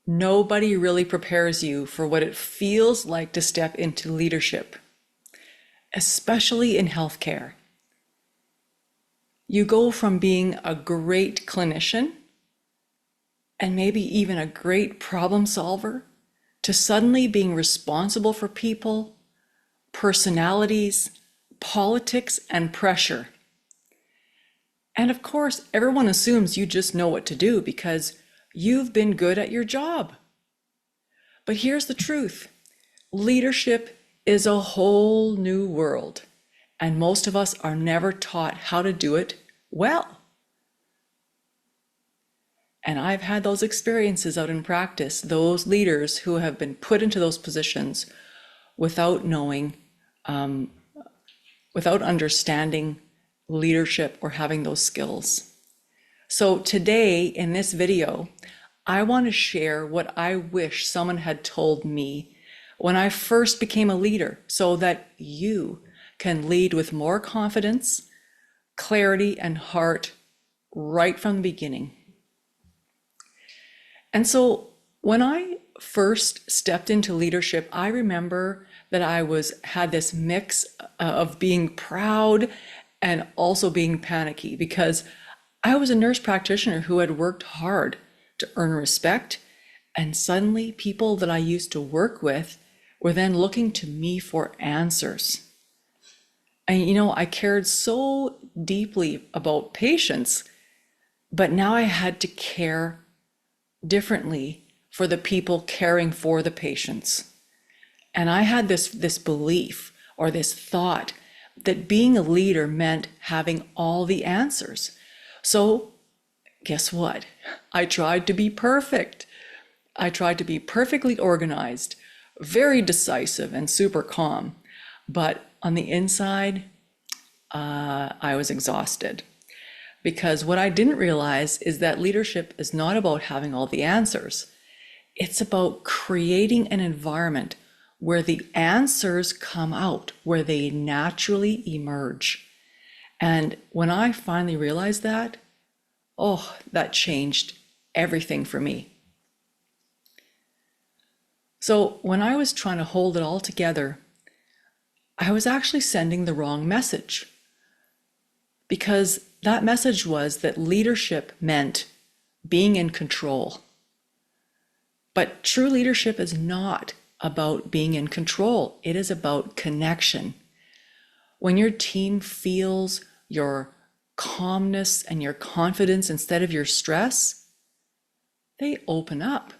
Nobody really prepares you for what it feels like to step into leadership, especially in healthcare. You go from being a great clinician and maybe even a great problem solver to suddenly being responsible for people, personalities, politics, and pressure. And of course, everyone assumes you just know what to do because you've been good at your job. But here's the truth. Leadership is a whole new world, and most of us are never taught how to do it well. And I've had those experiences out in practice, those leaders who have been put into those positions without knowing, without understanding leadership or having those skills. So today in this video, I want to share what I wish someone had told me when I first became a leader so that you can lead with more confidence, clarity, and heart right from the beginning. And so when I first stepped into leadership, I remember that I had this mix of being proud and also being panicky because I was a nurse practitioner who had worked hard to earn respect, and suddenly people that I used to work with were then looking to me for answers. And I cared so deeply about patients, but now I had to care differently for the people caring for the patients. And I had this belief or this thought that being a leader meant having all the answers. So guess what? I tried to be perfect. I tried to be perfectly organized, very decisive and super calm. But on the inside, I was exhausted. Because what I didn't realize is that leadership is not about having all the answers. It's about creating an environment where the answers come out, where they naturally emerge. And when I finally realized that, that changed everything for me. So when I was trying to hold it all together, I was actually sending the wrong message. Because that message was that leadership meant being in control. But true leadership is not about being in control. It is about connection. When your team feels your calmness and your confidence instead of your stress, they open up.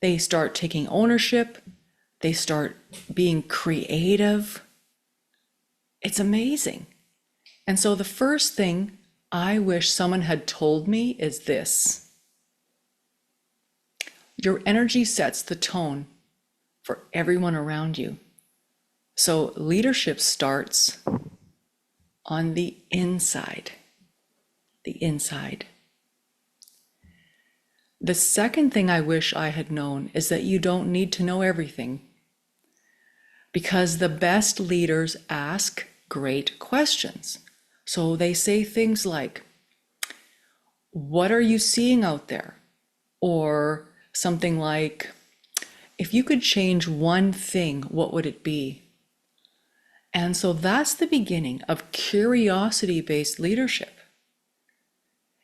They start taking ownership. They start being creative. It's amazing. And so the first thing I wish someone had told me is this. Your energy sets the tone for everyone around you. So leadership starts on the inside. The inside. The second thing I wish I had known is that you don't need to know everything. Because the best leaders ask great questions. So they say things like, what are you seeing out there? Or something like, if you could change one thing, what would it be? And so that's the beginning of curiosity-based leadership.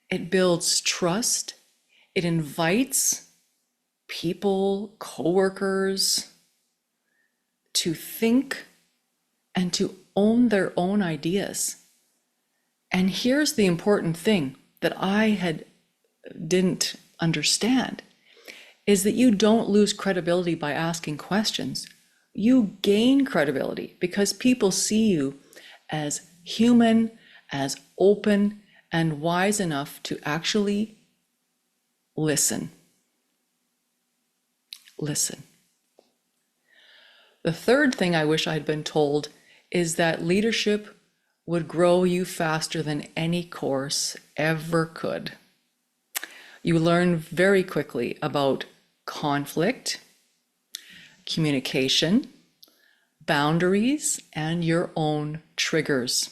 It builds trust. It invites people, coworkers, to think and to own their own ideas. And here's the important thing that I didn't understand, is that you don't lose credibility by asking questions. You gain credibility because people see you as human, as open, and wise enough to actually listen. Listen. The third thing I wish I'd been told is that leadership would grow you faster than any course ever could. You learn very quickly about conflict, communication, boundaries, and your own triggers.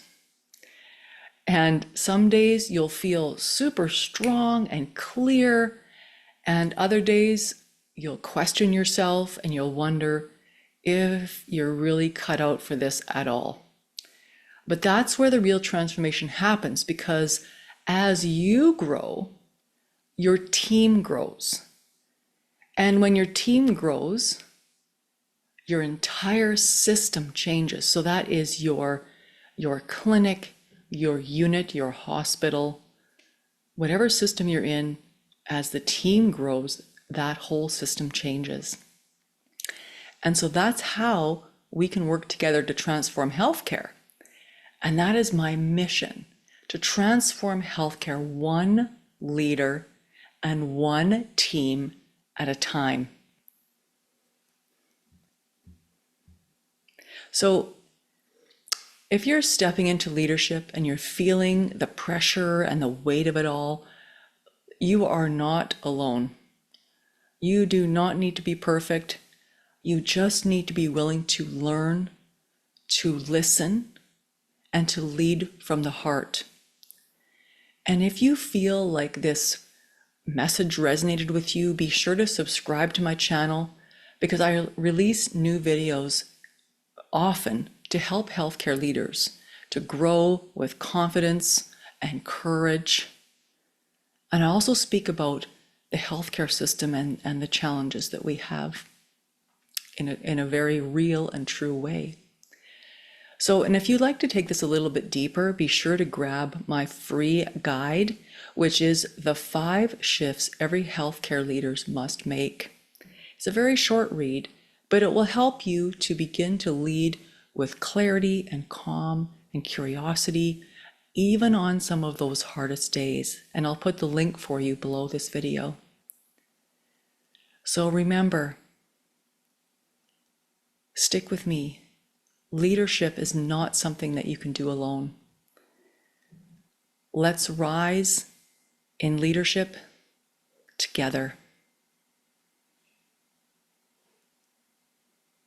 And some days you'll feel super strong and clear, And other days, you'll question yourself and you'll wonder if you're really cut out for this at all. But that's where the real transformation happens, because as you grow, your team grows. And when your team grows, your entire system changes. So that is your clinic, your unit, your hospital, whatever system you're in. As the team grows, that whole system changes. And so that's how we can work together to transform healthcare. And that is my mission, to transform healthcare one leader and one team at a time. So if you're stepping into leadership and you're feeling the pressure and the weight of it all, you are not alone. You do not need to be perfect. You just need to be willing to learn, to listen, and to lead from the heart. And if you feel like this message resonated with you, be sure to subscribe to my channel, because I release new videos often to help healthcare leaders to grow with confidence and courage. And I also speak about the healthcare system and the challenges that we have in a very real and true way. So, and if you'd like to take this a little bit deeper, be sure to grab my free guide, which is the 5 shifts every healthcare leader must make. It's a very short read, but it will help you to begin to lead with clarity and calm and curiosity, even on some of those hardest days. And I'll put the link for you below this video. So remember, stick with me. Leadership is not something that you can do alone. Let's rise in leadership together.